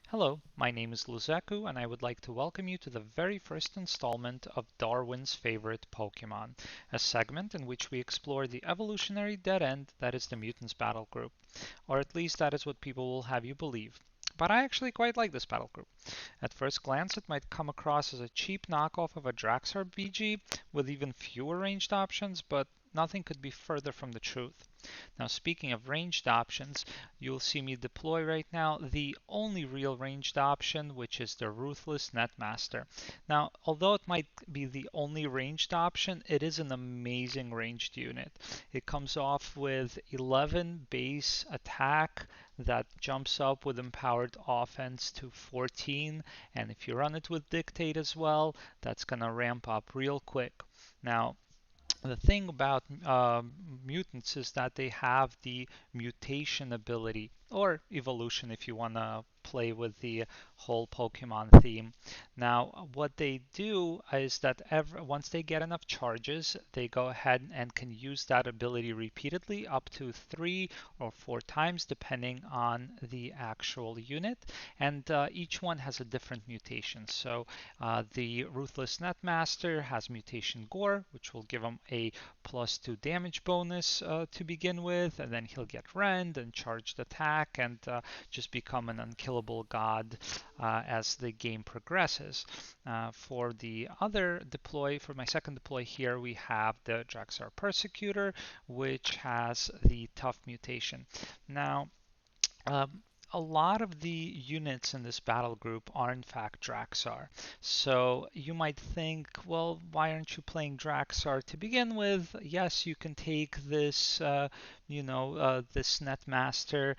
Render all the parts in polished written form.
Hello, my name is Luzecu, and I would like to welcome you to the very first installment of Darwin's Favorite Pokemon, a segment in which we explore the evolutionary dead end that is the Mutants battle group. Or at least that is what people will have you believe. But I actually quite like this battle group. At first glance, it might come across as a cheap knockoff of a Draxar BG with even fewer ranged options, but nothing could be further from the truth. Now, speaking of ranged options, you'll see me deploy right now the only real ranged option, which is the Ruthless Netmaster. Now, although it might be the only ranged option, it is an amazing ranged unit. It comes off with 11 base attack that jumps up with empowered offense to 14, and if you run it with Dictate as well, that's going to ramp up real quick. Now, the thing about mutants is that they have the mutation ability, or evolution if you want to play with the whole Pokemon theme. Now, what they do is that once they get enough charges, they go ahead and can use that ability repeatedly up to 3 or 4 times, depending on the actual unit. And each one has a different mutation. So the Ruthless Netmaster has mutation Gore, which will give him a +2 damage bonus to begin with, and then he'll get Rend and charged attack and just become an unkillable god as the game progresses. For the other deploy, for my second deploy here, we have the Draxar Persecutor, which has the Tough mutation. Now, um, a lot of the units in this battle group are in fact Draxar. So you might think, well, why aren't you playing Draxar to begin with? Yes, you can take this, this Netmaster,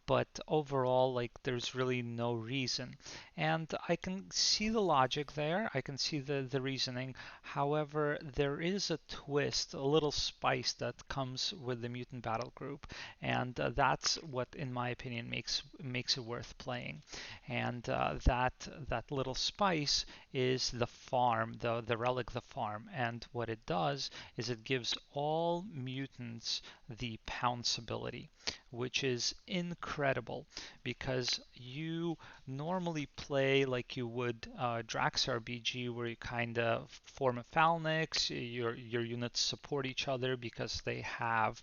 but overall, like, there's really no reason. And I can see the logic there. I can see the reasoning. However, there is a twist, a little spice that comes with the mutant battle group, and that's what, in my opinion, makes it worth playing. And that little spice is the farm, the relic, the farm. And what it does is it gives all mutants the pounce ability, which is incredible because you normally play like you would Draxar BG, where you kind of form a phalanx. Your units support each other because they have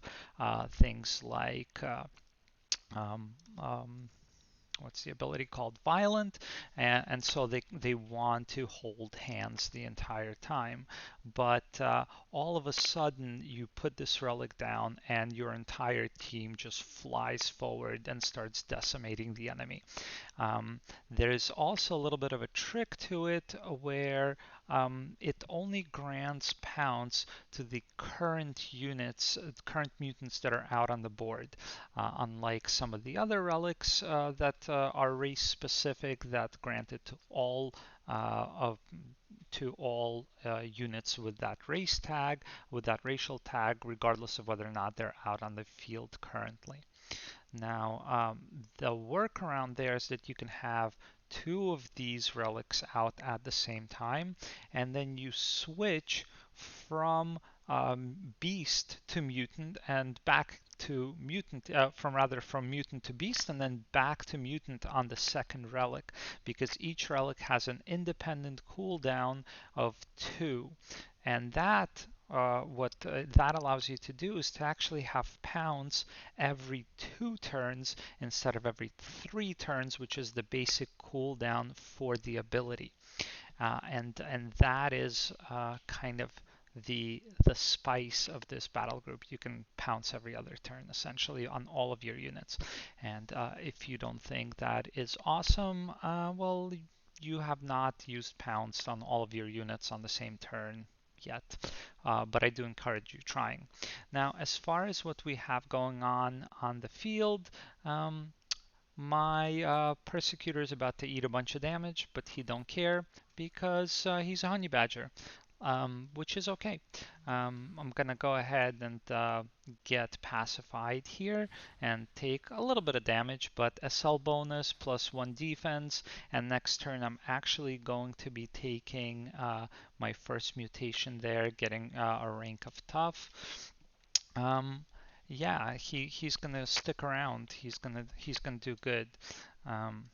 things like um, um, what's the ability called, violent, and so they want to hold hands the entire time. But all of a sudden you put this relic down and your entire team just flies forward and starts decimating the enemy. There's also a little bit of a trick to it where it only grants pounce to the current units, current mutants that are out on the board. Unlike some of the other relics that are race specific, that grant it of to all units with that race tag, with that racial tag, regardless of whether or not they're out on the field currently. Now, the workaround there is that you can have two of these relics out at the same time, and then you switch from beast to mutant and back to mutant, from mutant to beast and then back to mutant on the second relic, because each relic has an independent cooldown of 2. And what that allows you to do is to actually have pounds every 2 turns instead of every 3 turns, which is the basic cooldown for the ability. And that is kind of the spice of this battle group. You can pounce every other turn essentially on all of your units. And if you don't think that is awesome, well, you have not used pounce on all of your units on the same turn yet, but I do encourage you trying. Now, as far as what we have going on the field, my persecutor is about to eat a bunch of damage, but he don't care because he's a honey badger, which is okay. I'm gonna go ahead and get pacified here and take a little bit of damage, but SL bonus +1 defense, and next turn I'm actually going to be taking my first mutation there, getting a rank of tough. Um, yeah, he's gonna stick around. He's gonna do good. Um,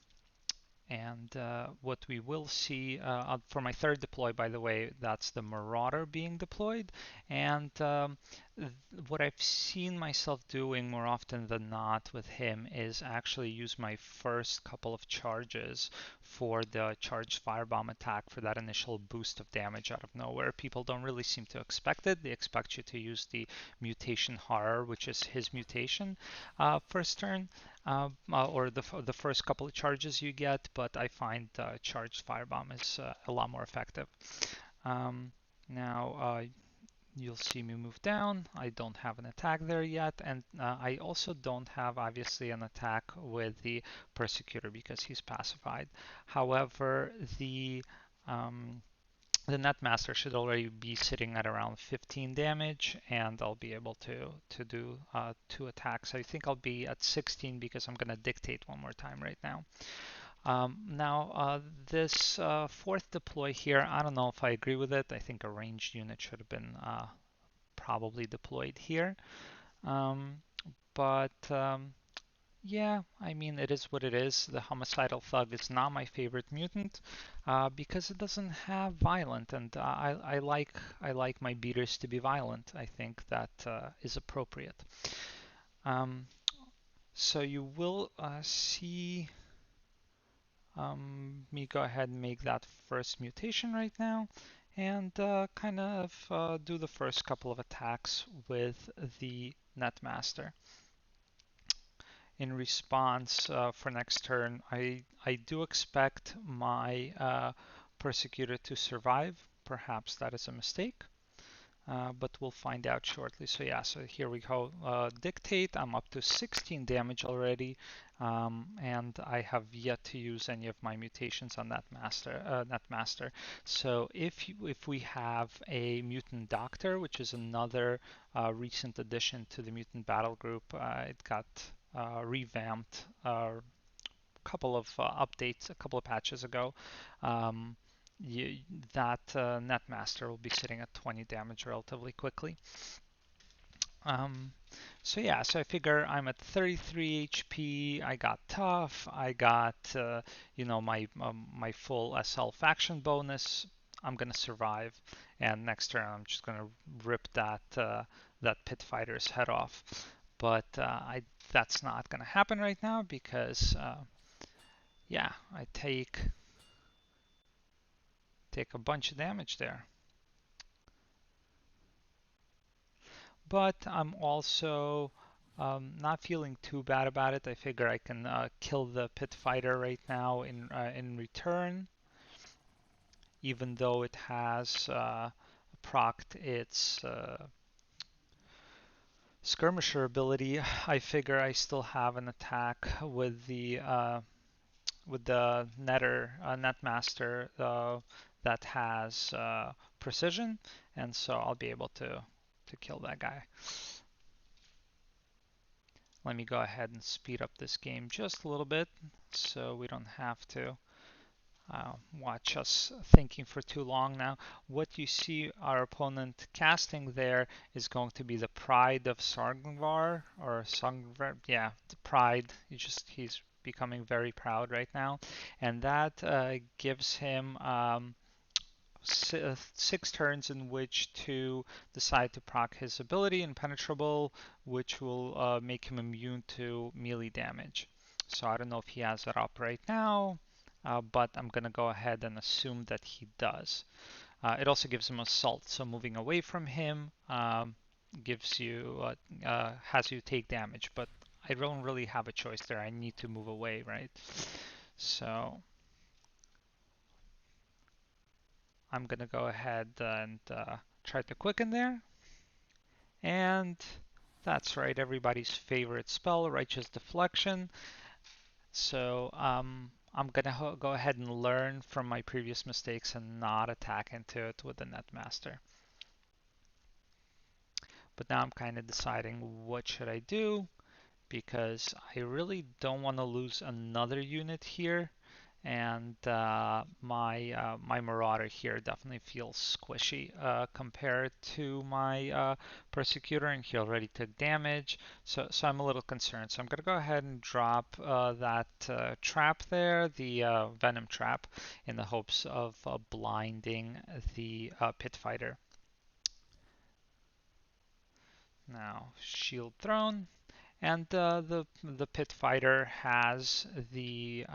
And what we will see for my third deploy, by the way, that's the Marauder being deployed. And what I've seen myself doing more often than not with him is actually use my first couple of charges for the charged firebomb attack for that initial boost of damage out of nowhere. People don't really seem to expect it. They expect you to use the mutation horror, which is his mutation, first turn. Or the first couple of charges you get, but I find charged firebomb is a lot more effective. Now you'll see me move down. I don't have an attack there yet, and I also don't have obviously an attack with the Persecutor because he's pacified. However, the Netmaster should already be sitting at around 15 damage, and I'll be able to do 2 attacks. I think I'll be at 16 because I'm going to dictate one more time right now. Now, this fourth deploy here, I don't know if I agree with it. I think a ranged unit should have been probably deployed here. But yeah, I mean, it is what it is. The Homicidal Thug is not my favorite mutant because it doesn't have violent, and I like my beaters to be violent. I think that is appropriate. Um, so you will see me go ahead and make that first mutation right now, and kind of do the first couple of attacks with the Netmaster. In response for next turn, I do expect my Persecutor to survive. Perhaps that is a mistake, but we'll find out shortly. So yeah, so here we go. Dictate, I'm up to 16 damage already, and I have yet to use any of my mutations on that Netmaster. So if we have a Mutant Doctor, which is another recent addition to the Mutant Battle Group, it got revamped a couple of updates, a couple of patches ago. Um, that Netmaster will be sitting at 20 damage relatively quickly. Um, so yeah, so I figure I'm at 33 HP. I got tough. I got my full SL faction bonus. I'm gonna survive, and next turn I'm just gonna rip that pit fighter's head off. But that's not gonna happen right now because yeah, I take a bunch of damage there. But I'm also not feeling too bad about it. I figure I can kill the pit fighter right now in return, even though it has procced its skirmisher ability. I figure I still have an attack with the Netmaster that has precision, and so I'll be able to kill that guy. Let me go ahead and speed up this game just a little bit so we don't have to watch us thinking for too long now. What you see our opponent casting there is going to be the Pride of Sargvar, or Sargvar, yeah, the Pride. He's becoming very proud right now, and that gives him 6 turns in which to decide to proc his ability Impenetrable, which will make him immune to melee damage. So I don't know if he has that up right now, but I'm going to go ahead and assume that he does. It also gives him Assault, so moving away from him gives you has you take damage, but I don't really have a choice there. I need to move away, right? So I'm gonna go ahead and try to quicken there. And that's right, everybody's favorite spell, Righteous Deflection. So I'm gonna go ahead and learn from my previous mistakes and not attack into it with the Netmaster. But now I'm kind of deciding what should I do, because I really don't want to lose another unit here. and my Marauder here definitely feels squishy compared to my Persecutor, and he already took damage, so I'm a little concerned. So I'm gonna go ahead and drop that trap there, the Venom trap, in the hopes of blinding the Pit Fighter. Now shield thrown, and the Pit Fighter has the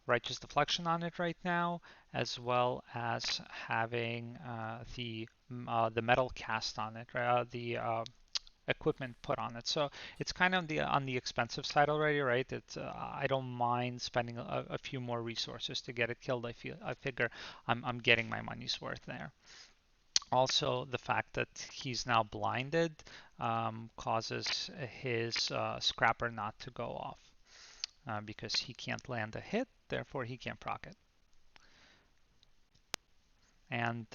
Righteous Deflection on it right now, as well as having the metal cast on it, the equipment put on it. So it's kind of on the expensive side already, right? It's I don't mind spending a few more resources to get it killed. I figure I'm getting my money's worth there. Also, the fact that he's now blinded causes his scrapper not to go off because he can't land a hit, therefore he can't proc it. And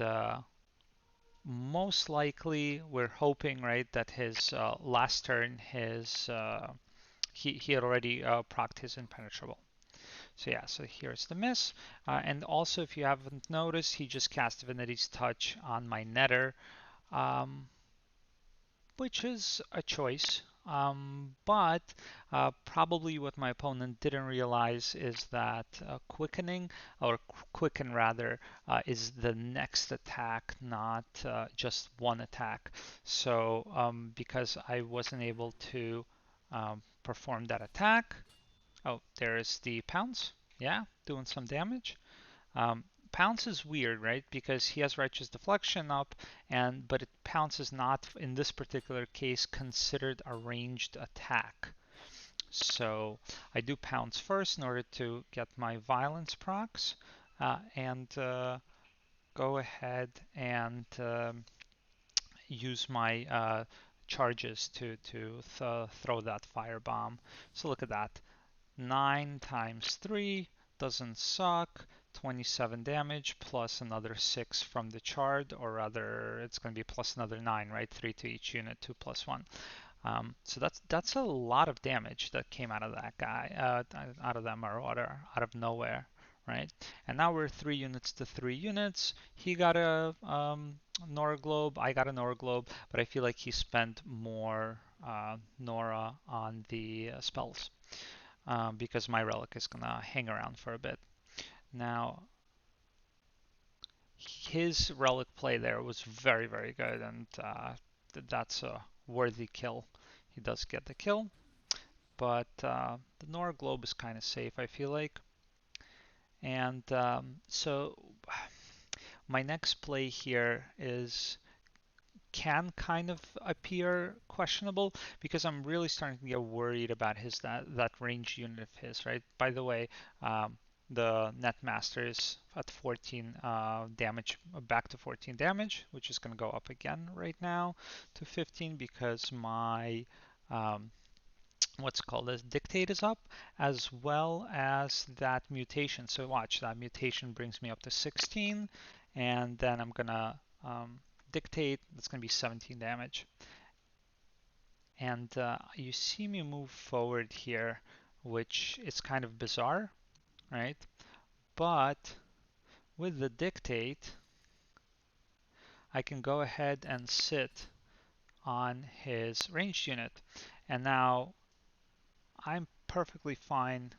most likely, we're hoping, right, that his last turn, he had already procced his impenetrable. So yeah, so here's the miss. And also, if you haven't noticed, he just cast Divinity's Touch on my Netter. Um, which is a choice. But probably what my opponent didn't realize is that quickening, or quicken rather, is the next attack, not just one attack. So because I wasn't able to perform that attack, oh, there's the pounce. Yeah, doing some damage. Um, Pounce is weird, right? Because he has Righteous Deflection up, but Pounce is not, in this particular case, considered a ranged attack. So I do Pounce first in order to get my Violence procs, and go ahead and use my charges to throw that Firebomb. So look at that. 9 times 3 doesn't suck. 27 damage plus another 6 from the chart, or rather, it's going to be plus another 9, right? 3 to each unit, 2 plus 1. So that's a lot of damage that came out of that guy, out of that Marauder, out of nowhere, right? And now we're 3 units to 3 units. He got a Nora Globe, I got a Nora Globe, but I feel like he spent more Nora on the spells because my relic is gonna hang around for a bit. Now, his relic play there was very, very good, and that's a worthy kill. He does get the kill, but the Nora Globe is kind of safe, I feel like. And so my next play here can kind of appear questionable because I'm really starting to get worried about that range unit of his, right? By the way, the net master is at 14 damage, back to 14 damage, which is going to go up again right now to 15 because my what's called as dictate is up, as well as that mutation. So watch, that mutation brings me up to 16, and then I'm gonna dictate. That's gonna be 17 damage. And you see me move forward here, which is kind of bizarre, right? But with the dictate, I can go ahead and sit on his ranged unit. And now I'm perfectly fine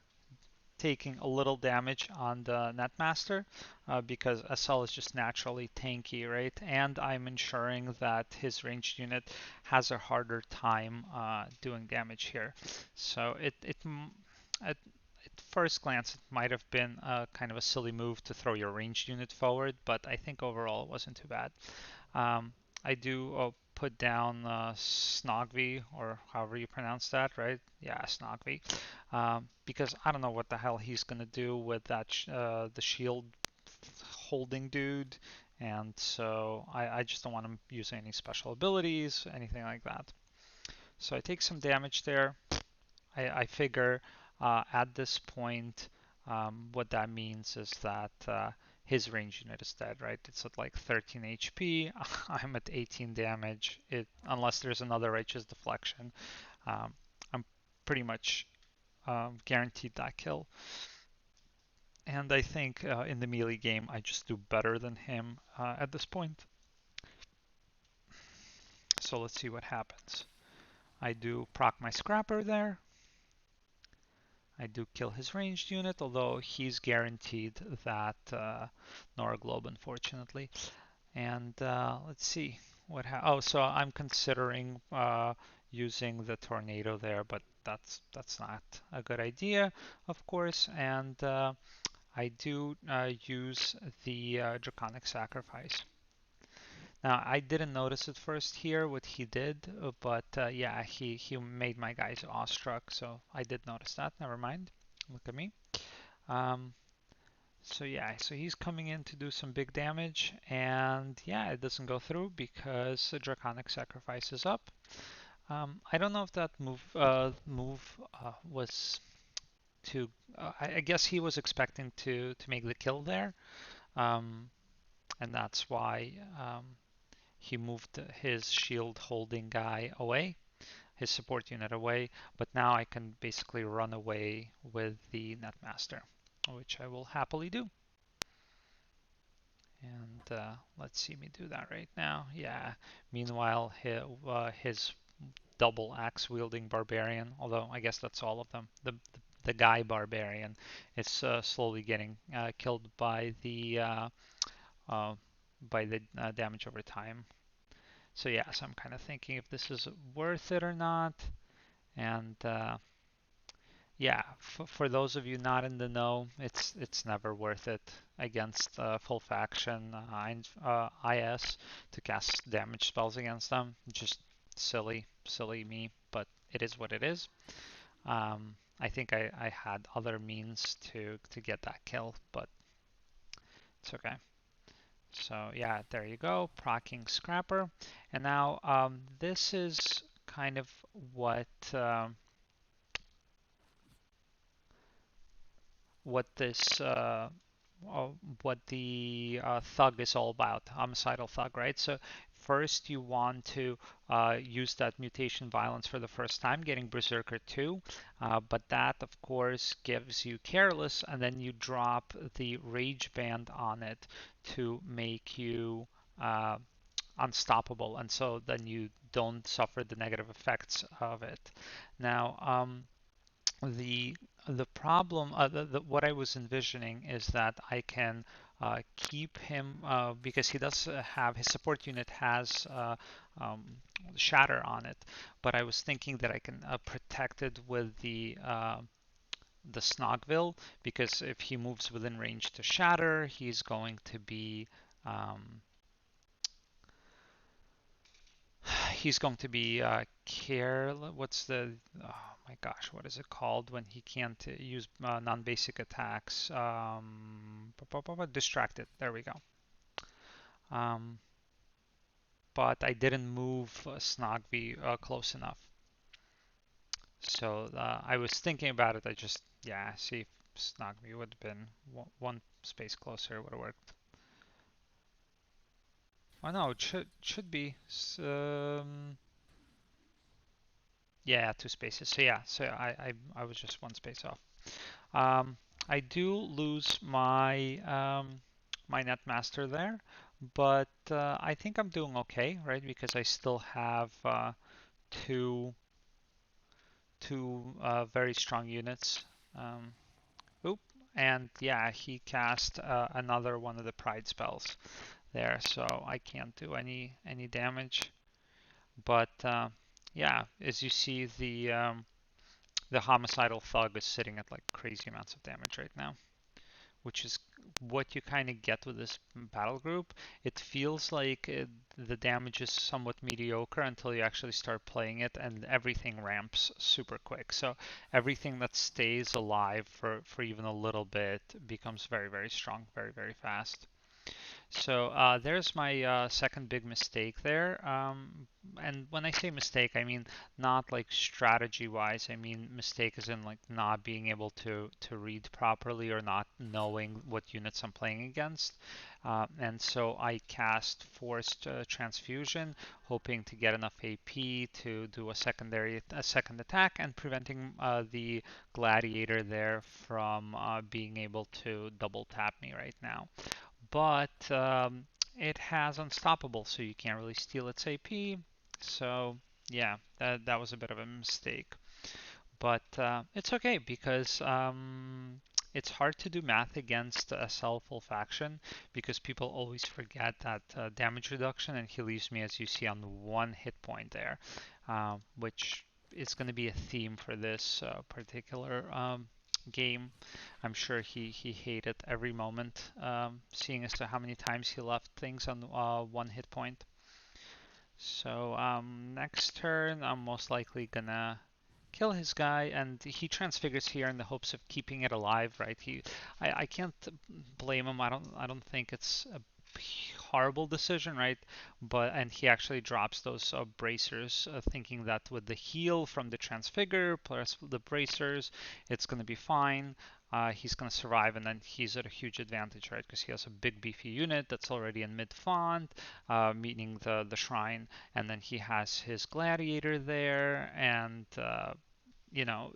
taking a little damage on the Netmaster because SL is just naturally tanky, right? And I'm ensuring that his ranged unit has a harder time doing damage here. So at first glance, it might have been kind of a silly move to throw your ranged unit forward, but I think overall it wasn't too bad. I do put down Snogvi, or however you pronounce that, right? Yeah, Snogvi. Because I don't know what the hell he's gonna do with that the shield holding dude, and so I just don't want him using any special abilities, anything like that. So I take some damage there. I figure at this point, what that means is that his range unit is dead, right? It's at like 13 HP. I'm at 18 damage. Unless there's another Righteous Deflection, I'm pretty much guaranteed that kill. And I think in the melee game, I just do better than him at this point. So let's see what happens. I do proc my Scrapper there. I do kill his ranged unit, although he's guaranteed that Nora Globe, unfortunately. And let's see what. Oh, so I'm considering using the tornado there, but that's not a good idea, of course. And I do use the Draconic Sacrifice. Now, I didn't notice at first here what he did, but yeah, he made my guys awestruck, so I did notice that. Never mind. Look at me. Um, so yeah, so he's coming in to do some big damage, and yeah, it doesn't go through because the Draconic Sacrifice is up. I don't know if that move was to. I guess he was expecting to make the kill there, um, and that's why he moved his shield holding guy away, his support unit away. But now I can basically run away with the Netmaster, which I will happily do. And let's see me do that right now. Yeah. Meanwhile, his double axe wielding barbarian, although I guess that's all of them. The guy barbarian is slowly getting killed uh, by the damage over time. So yeah, so I'm kind of thinking if this is worth it or not. And yeah, for those of you not in the know, it's never worth it against full faction IS to cast damage spells against them. Just silly me, but it is what it is. I think I had other means to get that kill, but it's okay. So yeah, there you go, procking Scrapper. And now this is kind of what what this what the thug is all about, homicidal thug, right? So first you want to use that mutation violence for the first time, getting Berserker 2, but that of course gives you Careless, and then you drop the Rage Band on it to make you unstoppable, and so then you don't suffer the negative effects of it. Now, the the problem, what I was envisioning is that I can keep him because he does have his support unit has um, shatter on it, but I was thinking that I can protect it with the Snogville, because if he moves within range to shatter, he's going to be um, he's going to be care. What's the? Oh my gosh, what is it called when he can't use non-basic attacks? Distracted. There we go. Um, but I didn't move Snogby close enough. So I was thinking about it. I just see if Snogby would have been one space closer would have worked. Oh no, it should be. Yeah, two spaces. So yeah, so I was just one space off. Um, I do lose my my netmaster there, but I think I'm doing okay, right? Because I still have two very strong units. Um, oop, and yeah, he cast another one of the pride spells there, so I can't do any damage. But yeah, as you see, the homicidal thug is sitting at like crazy amounts of damage right now, which is what you kind of get with this battle group. It feels like the damage is somewhat mediocre until you actually start playing it, and everything ramps super quick. So everything that stays alive for even a little bit becomes very, very strong, very, very fast. So there's my second big mistake there. And when I say mistake, I mean not like strategy-wise. I mean mistake is in like not being able to read properly or not knowing what units I'm playing against. And so I cast Forced Transfusion, hoping to get enough AP to do a second attack, and preventing the Gladiator there from being able to double tap me right now. But it has Unstoppable, so you can't really steal its AP. So yeah, that was a bit of a mistake. But it's okay because it's hard to do math against a Self faction because people always forget that damage reduction, and he leaves me, as you see, on one hit point there, which is going to be a theme for this particular game. I'm sure he hated every moment, seeing as to how many times he left things on one hit point. So next turn, I'm most likely gonna kill his guy, and he transfigures here in the hopes of keeping it alive, right? I can't blame him. I don't think it's a horrible decision, right? And he actually drops those bracers, thinking that with the heal from the transfigure plus the bracers, it's gonna be fine. He's gonna survive, and then he's at a huge advantage, right? Because he has a big beefy unit that's already in mid font, meaning the shrine, and then he has his gladiator there, and you know,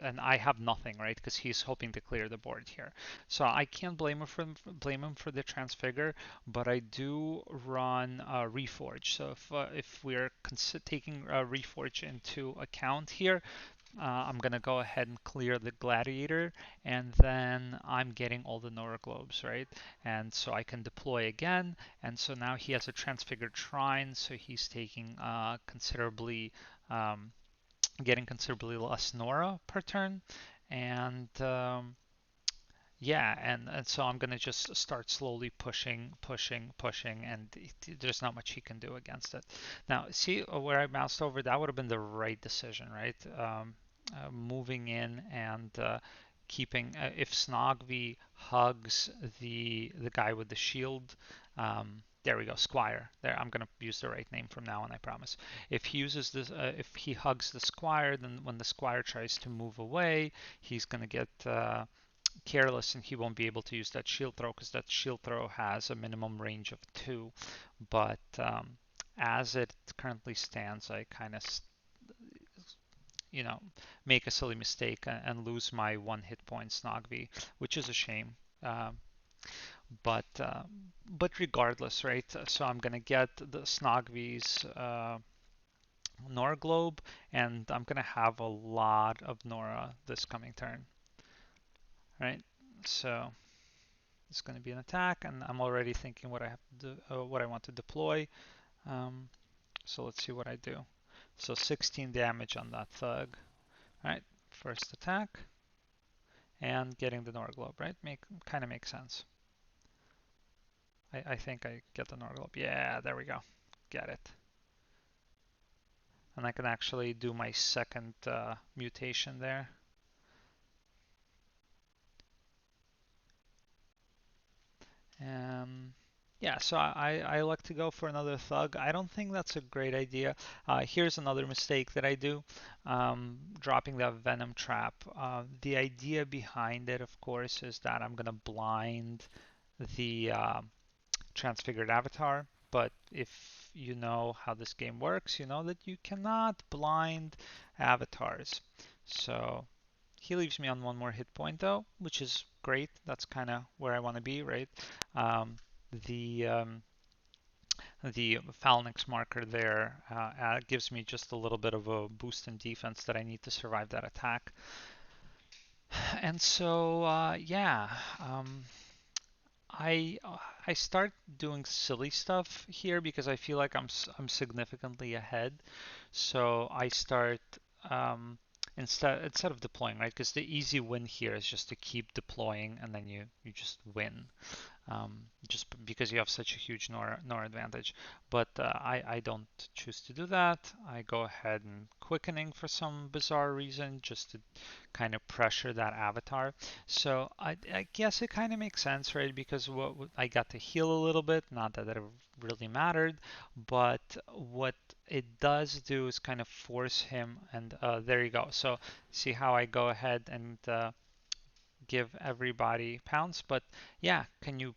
and I have nothing, right? Because he's hoping to clear the board here. So I can't blame him for the transfigure, but I do run Reforge. So if we're taking Reforge into account here, I'm gonna go ahead and clear the gladiator, and then I'm getting all the Nora globes, right? And so I can deploy again, and so now he has a transfigured shrine, so he's taking getting considerably less Nora per turn, and yeah, and so I'm gonna just start slowly pushing, and there's not much he can do against it. Now, see where I moused over? That would have been the right decision, right? Moving in and keeping. If Snogby hugs the guy with the shield, there we go, Squire. There, I'm gonna use the right name from now on, I promise. If he uses this, if he hugs the Squire, then when the Squire tries to move away, he's gonna get careless, and he won't be able to use that shield throw because that shield throw has a minimum range of 2. But as it currently stands, I kind of, you know, make a silly mistake and lose my one hit point Snogby, which is a shame. Um, but regardless, right? So I'm gonna get the Snogby's Nora Globe, and I'm gonna have a lot of Nora this coming turn, right? So it's going to be an attack, and I'm already thinking what I have to do, what I want to deploy. Um, so let's see what I do. So 16 damage on that thug. All right, first attack, and getting the Nora Globe, right? Kind of makes sense. I think I get the Nora Globe. Yeah, there we go. Get it. And I can actually do my second mutation there. Yeah, so I like to go for another thug. I don't think that's a great idea. Here's another mistake that I do, dropping that venom trap. The idea behind it, of course, is that I'm gonna blind the transfigured avatar. But if you know how this game works, you know that you cannot blind avatars. So he leaves me on one more hit point though, which is great. That's kind of where I want to be, right? Um, the um, the Phalanx marker there gives me just a little bit of a boost in defense that I need to survive that attack. And so yeah, I I start doing silly stuff here because I feel like I'm significantly ahead. So I start instead of deploying, right? Because the easy win here is just to keep deploying, and then you just win. just because you have such a huge Nora advantage. But I don't choose to do that. I go ahead and quickening for some bizarre reason just to kind of pressure that avatar. So I guess it kind of makes sense, right? Because I got to heal a little bit, not that it really mattered, but what it does do is kind of force him, and there you go. So see how I go ahead and give everybody pounce, but yeah, can you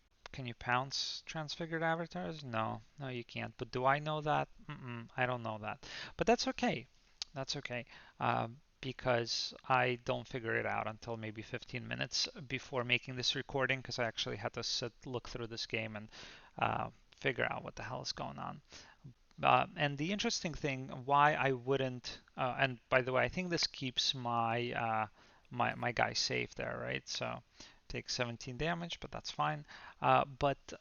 pounce transfigured avatars? No, no, you can't. But do I know that? I don't know that. But that's okay. That's okay. Because I don't figure it out until maybe 15 minutes before making this recording, because I actually had to look through this game and uh, figure out what the hell is going on. And the interesting thing, why I wouldn't, and by the way, I think this keeps my guy safe there, right? So take 17 damage, but that's fine. But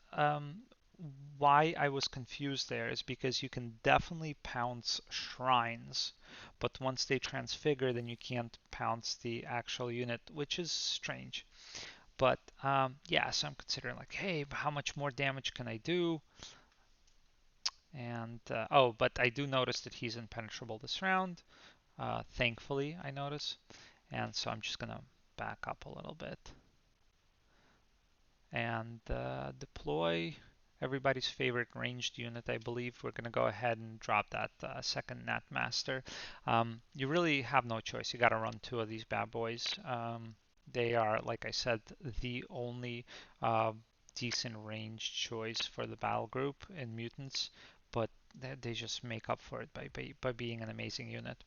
why I was confused there is because you can definitely pounce shrines, but once they transfigure, then you can't pounce the actual unit, which is strange. But yeah, so I'm considering like, hey, how much more damage can I do? And oh, but I do notice that he's impenetrable this round. Thankfully, I notice. And so I'm just gonna back up a little bit and deploy everybody's favorite ranged unit. I believe we're gonna go ahead and drop that second Nat Master. You really have no choice. You gotta run two of these bad boys. They are, like I said, the only uh, decent range choice for the battle group in Mutants, but they just make up for it by being an amazing unit.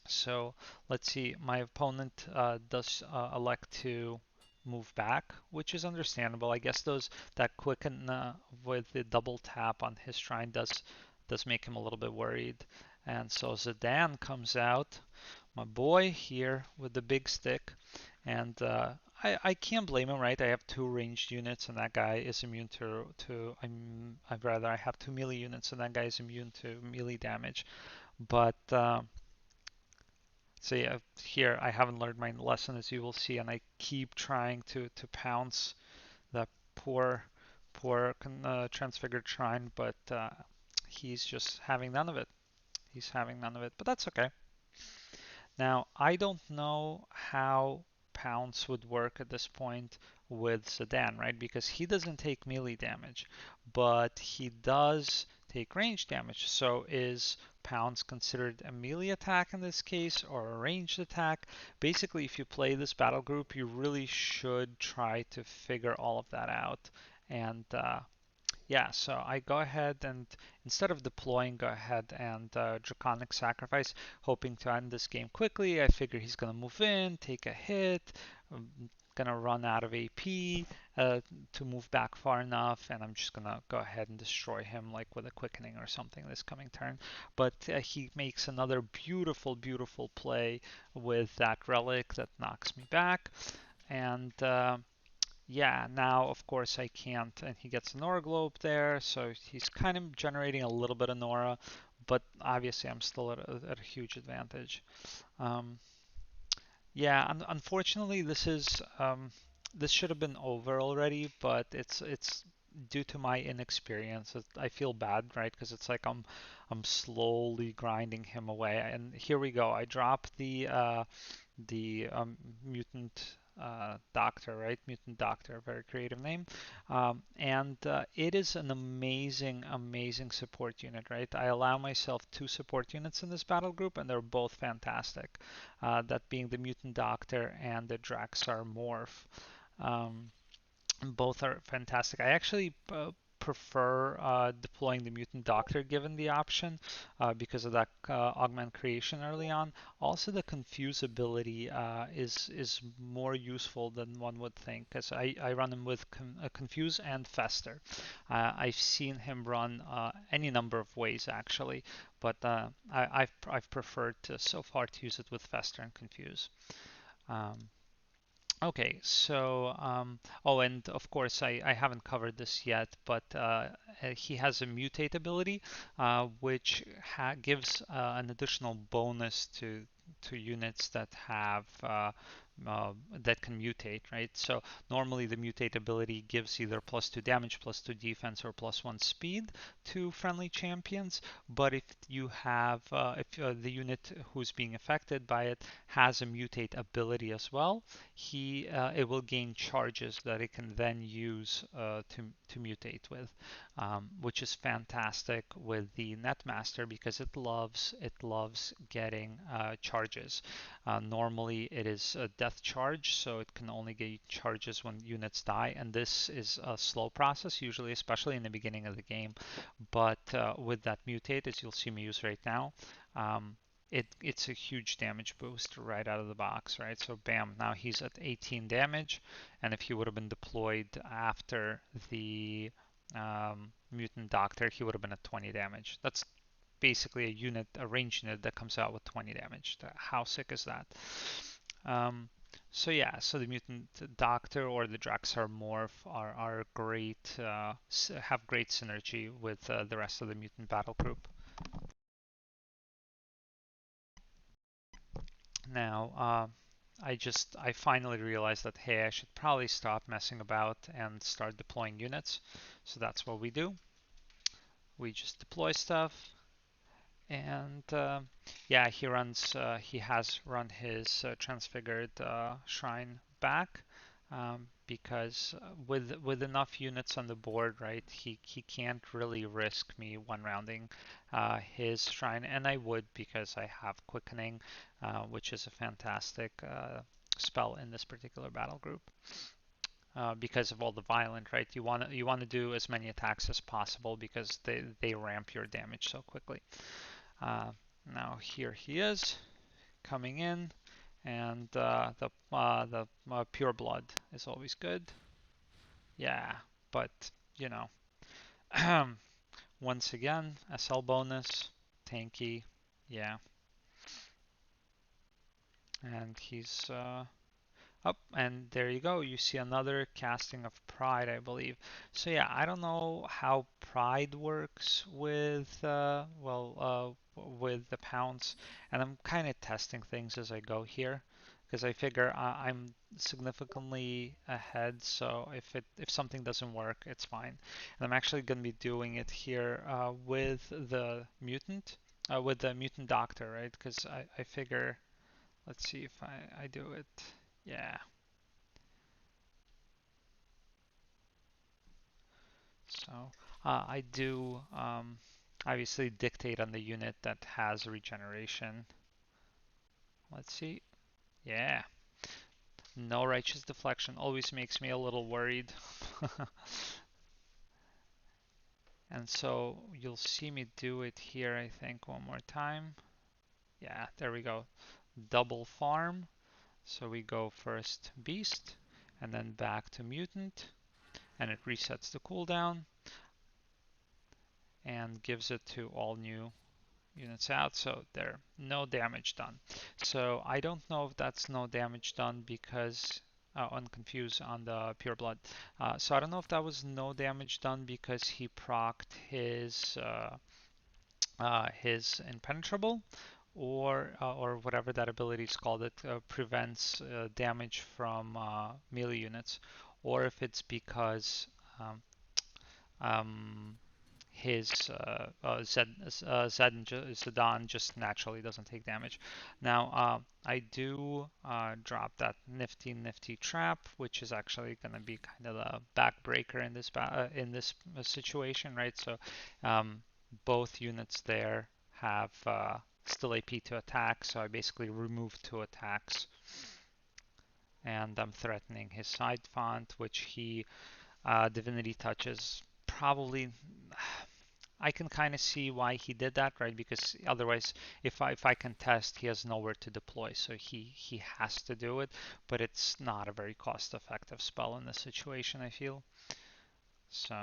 So let's see, my opponent does elect to move back, which is understandable. I guess those that quicken with the double tap on his shrine does make him a little bit worried. And so Zidane comes out, my boy here with the big stick, and I can't blame him, right? I have two ranged units, and that guy is immune to I'd rather I have two melee units, and that guy is immune to melee damage. But so yeah, here I haven't learned my lesson, as you will see, and I keep trying to pounce that poor transfigured shrine, but he's just having none of it. He's having none of it, but that's okay. Now, I don't know how Pounce would work at this point with Zidane, right? Because he doesn't take melee damage, but he does take range damage. So is Pounce considered a melee attack in this case or a ranged attack? Basically, if you play this battle group, you really should try to figure all of that out. And yeah, so I go ahead and instead of deploying, go ahead and Draconic Sacrifice, hoping to end this game quickly. I figure he's gonna move in, take a hit, gonna run out of AP to move back far enough, and I'm just gonna go ahead and destroy him like with a quickening or something this coming turn. But he makes another beautiful, beautiful play with that relic that knocks me back, and yeah, now of course I can't, and he gets a Nora Globe there, so he's kind of generating a little bit of Nora, but obviously I'm still at a huge advantage. Um, yeah, unfortunately this should have been over already, but it's due to my inexperience. I feel bad, right? Because it's like I'm slowly grinding him away, and here we go. I drop the mutant doctor, right? Mutant doctor, very creative name. And it is an amazing, amazing support unit, right? I allow myself two support units in this battle group, and they're both fantastic. That being the mutant doctor and the Draxar morph. Um, both are fantastic. I actually prefer deploying the Mutant Doctor given the option because of that augment creation early on. Also, the confuse ability is more useful than one would think, because I run him with confuse and fester. I've seen him run any number of ways actually, but I've preferred to so far to use it with fester and confuse. Um, Okay, so oh, and of course I haven't covered this yet, but he has a mutate ability, which gives an additional bonus to units that have that can mutate, right? So normally the mutate ability gives either +2 damage, +2 defense, or +1 speed to friendly champions. But if you have, if the unit who's being affected by it has a mutate ability as well, it will gain charges that it can then use to mutate with, which is fantastic with the Netmaster because it loves getting charges. Normally it is a death charge, so it can only get charges when units die, and this is a slow process, usually, especially in the beginning of the game. But with that mutate, as you'll see me use right now, it's a huge damage boost right out of the box, right? So bam, now he's at 18 damage, and if he would have been deployed after the Mutant Doctor, he would have been at 20 damage. That's basically a range unit that comes out with 20 damage. How sick is that? Um, so yeah, so the Mutant Doctor or the Draxar Morph are great, have great synergy with the rest of the Mutant Battle Group. Now, I finally realized that, hey, I should probably stop messing about and start deploying units. So that's what we do. We just deploy stuff, and yeah, he has run his transfigured shrine back, because with enough units on the board, right, he can't really risk me one rounding his shrine, and I would because I have quickening, which is a fantastic spell in this particular battle group. Because of all the violent, right? You want to do as many attacks as possible because they ramp your damage so quickly. Uh, Now here he is coming in, and the pure blood is always good. Yeah, but you know, once again, SL bonus, tanky, yeah, and he's up, and there you go. You see another casting of Pride, I believe. So yeah, I don't know how Pride works with with the pounce, and I'm kind of testing things as I go here because I figure I'm significantly ahead. So if something doesn't work, it's fine. And I'm actually going to be doing it here with the mutant doctor, right? Because I figure, let's see if I do it. Yeah. So I do obviously dictate on the unit that has regeneration. Let's see. Yeah, no righteous deflection always makes me a little worried. And so you'll see me do it here, I think, one more time. Yeah, there we go. Double farm. So we go first beast and then back to mutant, and it resets the cooldown and gives it to all new units out, so there, no damage done. So I don't know if that's no damage done because I'm confused on the pure blood. So I don't know if that was no damage done because he procced his impenetrable, or whatever that ability is called. It prevents damage from melee units, or if it's because um, um, his Zeddan just naturally doesn't take damage. Now, I do drop that nifty trap, which is actually going to be kind of a backbreaker in this situation, right? So both units there have still AP to attack, so I basically remove two attacks, and I'm threatening his side font, which he Divinity touches probably. I can kind of see why he did that, right? Because otherwise, if I contest, he has nowhere to deploy, so he has to do it. But it's not a very cost-effective spell in this situation, I feel. So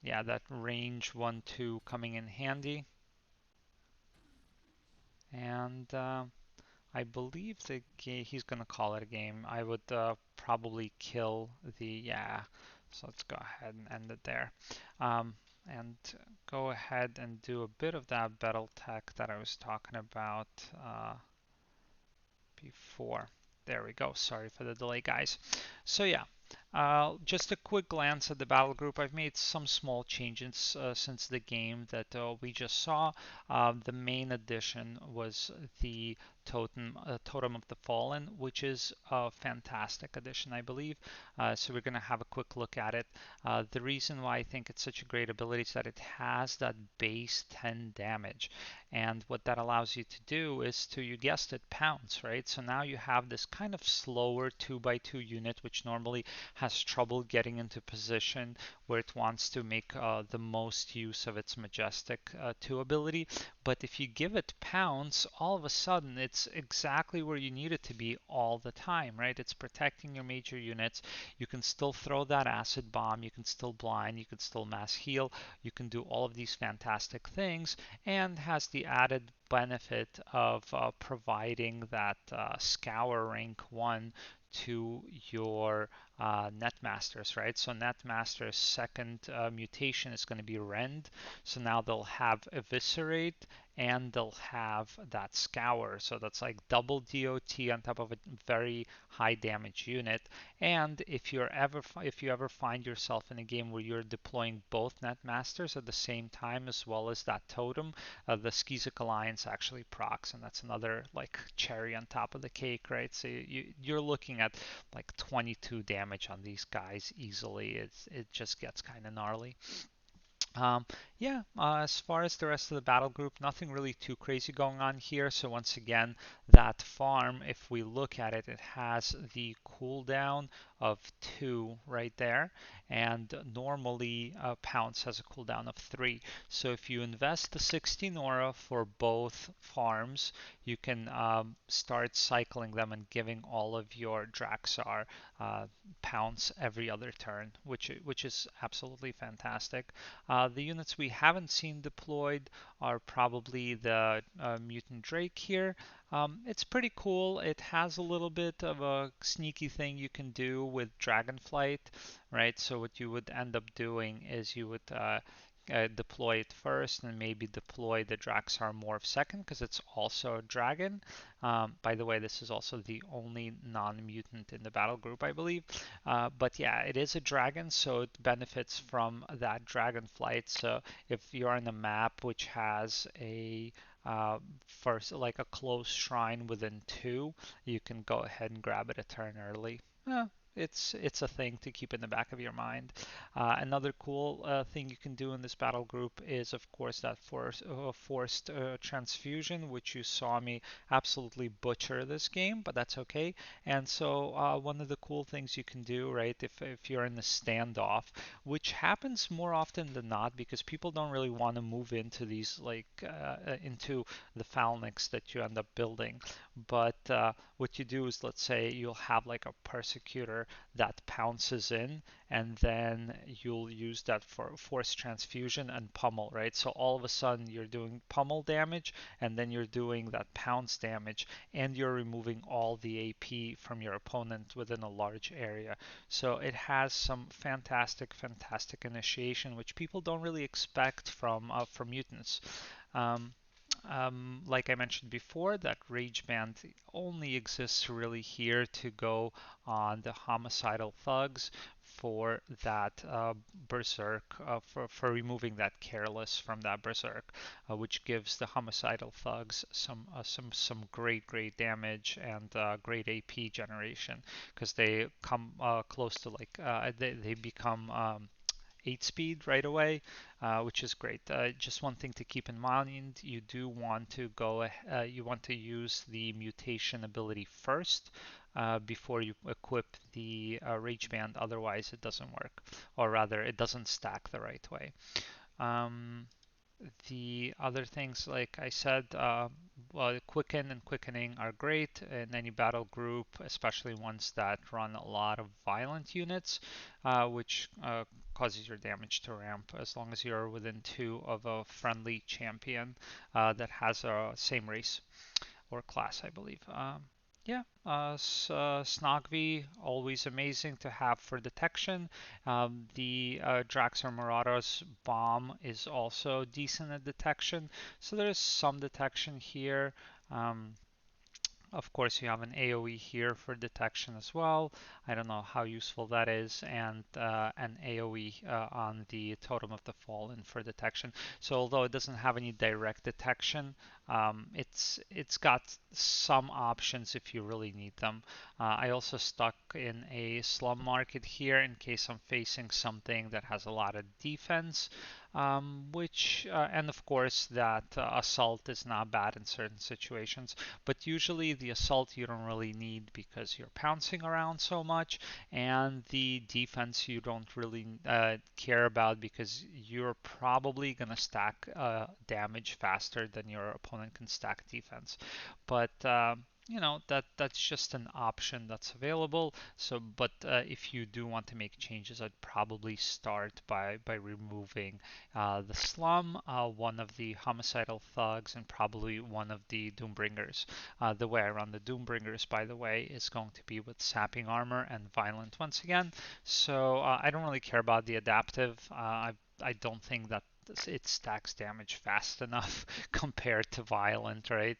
yeah, that range 1/2 coming in handy, and I believe he's gonna call it a game. I would probably kill the yeah. So let's go ahead and end it there. And go ahead and do a bit of that battle tech that I was talking about before. There we go. Sorry for the delay, guys. So yeah, just a quick glance at the battle group. I've made some small changes since the game that we just saw. The main addition was the Totem of the Fallen, which is a fantastic addition, I believe. So we're going to have a quick look at it. The reason why I think it's such a great ability is that it has that base 10 damage. And what that allows you to do is to, you guessed it, pounce, right? So now you have this kind of slower 2x2 unit, which normally has trouble getting into position where it wants to make the most use of its majestic 2 ability. But if you give it pounce, all of a sudden it's exactly where you need it to be all the time, right? It's protecting your major units. You can still throw that acid bomb, you can still blind, you can still mass heal, you can do all of these fantastic things, and has the added benefit of providing that scour rank 1 to your netmasters, right? So netmasters' second mutation is going to be rend. So now they'll have eviscerate and they'll have that scour. So that's like double DOT on top of a very high damage unit. And if you ever find yourself in a game where you're deploying both netmasters at the same time as well as that totem, the Skizik Alliance actually procs, and that's another like cherry on top of the cake, right? So you're looking at like 22 damage on these guys easily. It just gets kind of gnarly. Yeah, as far as the rest of the battle group, nothing really too crazy going on here. So once again, that farm, if we look at it, it has the cooldown of 2 right there, and normally Pounce has a cooldown of 3. So if you invest the 16 aura for both farms, you can start cycling them and giving all of your Draxar Pounce every other turn, which is absolutely fantastic. The units we haven't seen deployed are probably the Mutant Drake here. It's pretty cool. It has a little bit of a sneaky thing you can do with Dragonflight, right? So what you would end up doing is you would deploy it first and maybe deploy the Draxar Morph second because it's also a dragon. By the way, this is also the only non-mutant in the battle group, I believe. But yeah, it is a dragon, so it benefits from that dragon flight. So if you're on a map which has a first like a close shrine within 2, you can go ahead and grab it a turn early. It's a thing to keep in the back of your mind. Another cool thing you can do in this battle group is, of course, that forced transfusion, which you saw me absolutely butcher this game, but that's okay. And so one of the cool things you can do, right, if you're in the standoff, which happens more often than not because people don't really want to move into these like into the phalanx that you end up building. But what you do is, let's say you'll have like a persecutor that pounces in, and then you'll use that for force transfusion and pummel, right? So all of a sudden you're doing pummel damage, and then you're doing that pounce damage, and you're removing all the AP from your opponent within a large area. So it has some fantastic initiation, which people don't really expect from mutants. Um, like I mentioned before, that Rage Band only exists really here to go on the homicidal thugs for that berserk, for removing that careless from that berserk, which gives the homicidal thugs some great damage and great AP generation because they come close to like they become 8 speed right away, which is great. Just one thing to keep in mind, you do want to you want to use the mutation ability first before you equip the Rage Band, otherwise it doesn't work, or rather it doesn't stack the right way. Um, the other things, like I said, well, Quicken and Quickening are great in any battle group, especially ones that run a lot of violent units, which causes your damage to ramp as long as you're within 2 of a friendly champion that has a same race or class, I believe. Yeah, Snogvi, always amazing to have for detection. The Draxar Marauders bomb is also decent at detection, so there's some detection here. Um, Of course, you have an AoE here for detection as well. I don't know how useful that is, and an AoE on the Totem of the Fallen for detection. So although it doesn't have any direct detection, it's got some options if you really need them. I also stuck in a slum market here in case I'm facing something that has a lot of defense. And of course that assault is not bad in certain situations, but usually the assault you don't really need because you're pouncing around so much, and the defense you don't really care about because you're probably going to stack damage faster than your opponent can stack defense. But that's just an option that's available. So, but if you do want to make changes, I'd probably start by removing the Slum, one of the Homicidal Thugs, and probably one of the Doombringers. The way I run the Doombringers, by the way, is going to be with Sapping Armor and Violent once again. So I don't really care about the adaptive. I don't think that it stacks damage fast enough compared to Violent, right?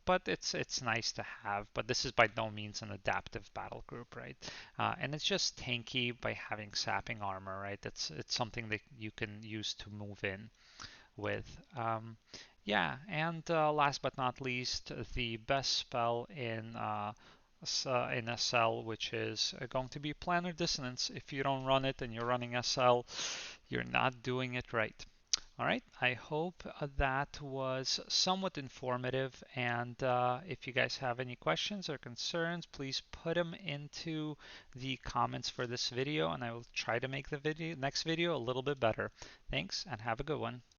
But it's nice to have. But this is by no means an adaptive battle group, right? And it's just tanky by having Sapping Armor, right? It's something that you can use to move in with. Yeah, and last but not least, the best spell in SL, which is going to be Planar Dissonance. If you don't run it and you're running SL, you're not doing it right. All right, I hope that was somewhat informative. And if you guys have any questions or concerns, please put them into the comments for this video, and I will try to make the next video a little bit better. Thanks, and have a good one.